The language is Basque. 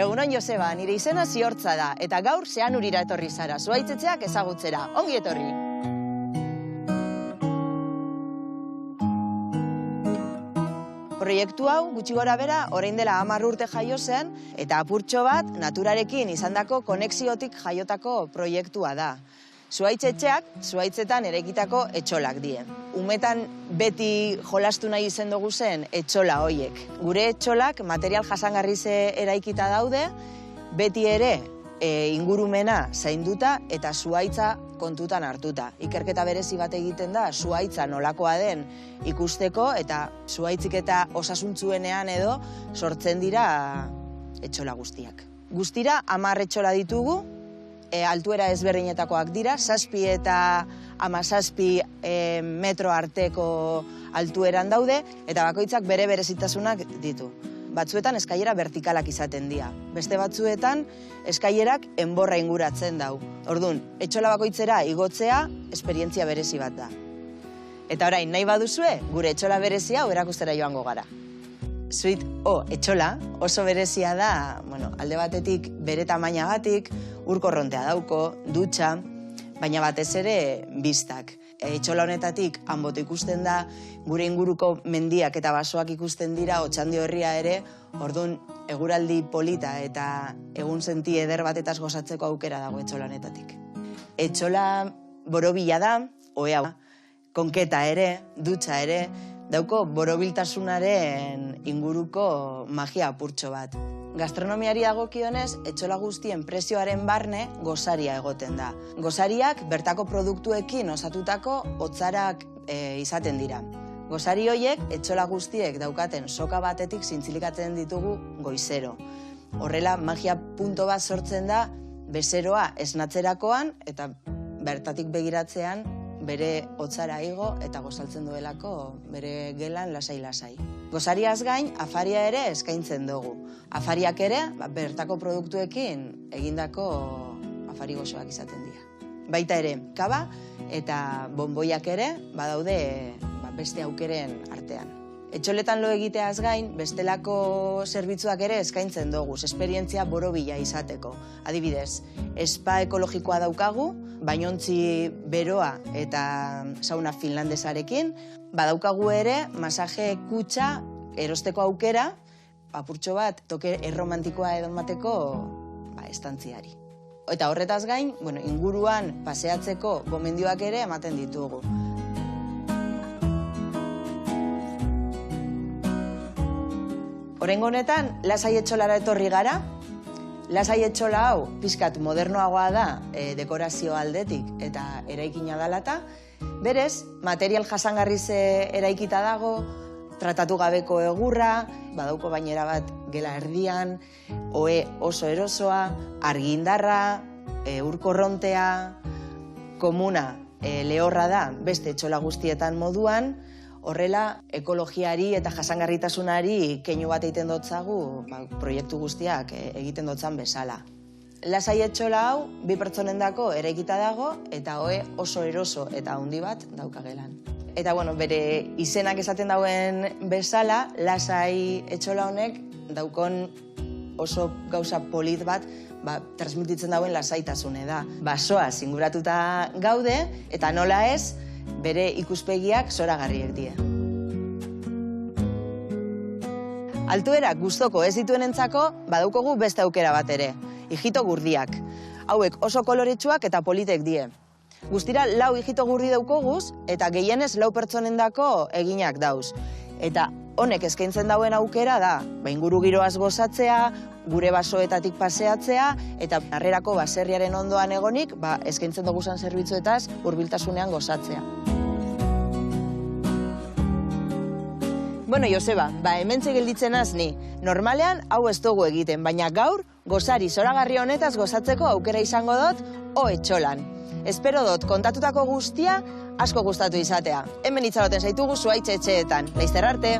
Egunon Joseba, nire izena Ziortza da, eta gaur Zeanurira etorri zara, zuhaitzetxeak ezagutzera. Ongi etorri! Proiektu hau, gutxi gora bera, orain dela 10 urte jaio zen, eta apurtxo bat, naturarekin izandako konexiotik jaiotako proiektua da. Zuhaitzetxeak, zuhaitzetan eraikitako etxolak die. Umetan beti jolastu nahi izen dugu zen etxola hoiek. Gure etxolak material jasangarriz eraikita daude, beti ere ingurumena zainduta eta zuhaitza kontutan hartuta. Ikerketa berezi bat egiten da, zuhaitza nolakoa den ikusteko eta zuhaitzik eta osasuntzuenean edo sortzen dira etxola guztiak. Guztira 10 etxola ditugu, altuera ezberdinetakoak dira, 7 eta 17 metro arteko altueran daude, eta bakoitzak bere berezitasunak ditu. Batzuetan eskailera vertikalak izaten dira. Beste batzuetan eskailerak enborra inguratzen dau. Orduan, etxola bakoitzera igotzea esperientzia berezi bat da. Eta orain, nahi baduzue, gure etxola berezia hau erakustera joango gara. Suite O etxola oso berezia da, alde batetik bere tamainagatik, urkorrontea dauko, dutxa, baina batez ere biztak. Etxola honetatik hanboto ikusten da, gure inguruko mendiak eta basoak ikusten dira, Otxandio herria ere, orduan eguraldi polita eta egun senti eder batetaz gozatzeko aukera dago etxola honetatik. Etxola borobila da, ohea, konketa ere, dutxa ere, dauko borobiltasunaren inguruko magia apurtxo bat. Gastronomiari dagokionez, etxola guztien prezioaren barne gosaria egoten da. Gosariak bertako produktuekin osatutako hotzarak izaten dira. Gosari horiek etxola guztiek daukaten soka batetik zintzilikatzen ditugu goizero. Horrela, magia punto bat sortzen da bezeroa esnatzerakoan eta bertatik begiratzean bere hotzara igo eta gozaltzen duelako bere gelan lasai-lasai. Gosariaz gain, afaria ere eskaintzen dugu. Afariak ere, bertako produktuekin egindako afari gozoak izaten dira. Baita ere, kaba eta bonboiak ere badaude beste aukeren artean. Etxoletan lo egiteaz gain, bestelako zerbitzuak ere eskaintzen dugu, esperientzia borobila izateko. Adibidez, spa ekologikoa daukagu, bainontzi beroa eta sauna finlandesarekin, badaukagu ere masaje kutxa erosteko aukera, apurtxo bat toke erromantikoa emateko estantziari. Eta horretaz gain, inguruan paseatzeko gomendioak ere ematen ditugu. Oraingo honetan, lasai etxolara etorri gara. Lasai etxola hau pixkat modernoagoa da dekorazio aldetik eta eraikina dalata. Berez, material jasangarriz eraikita dago, tratatu gabeko egurra, badauko bainera bat gela erdian, ohe oso erosoa, argindarra, urkorrontea, komuna lehorra da beste etxola guztietan moduan. Horrela, ekologiari eta jasangarritasunari keinu bat egiten dotzagu proiektu guztiak egiten dotzan bezala. Lasai etxola hau, 2 pertsonendako eraikita dago eta ohe oso eroso eta handi bat daukagelan. Eta bere izenak esaten dauen bezala, lasai etxola honek daukon oso gauza polit bat transmititzen dauen lasaitasune da. Basoa zinguratuta gaude eta nola ez, bere ikuspegiak zoragarriak dira. Altuera gustoko ez dituenentzako badaukogu beste aukera bat ere, ijito gurdiak. Hauek oso koloretsuak eta politek die. Guztira 4 ijito gurdi daukoguz eta gehienez 4 pertsonendako eginak dauz. Eta honek eskaintzen dauen aukera da, inguru giroaz gozatzea, gure basoetatik paseatzea, eta harrerako baserriaren ondoan egonik, eskaintzen duguzan zerbitzuetaz hurbiltasunean gozatzea. Joseba, hementxe gelditzen az ni. Normalean hau ez dugu egiten, baina gaur gozari zoragarri honetaz gozatzeko aukera izango dut O etxolan. Espero dut kontatutako guztia asko gustatu izatea. Hemen itxaroten zaitugu zuhaitzetxeetan. Laizter arte!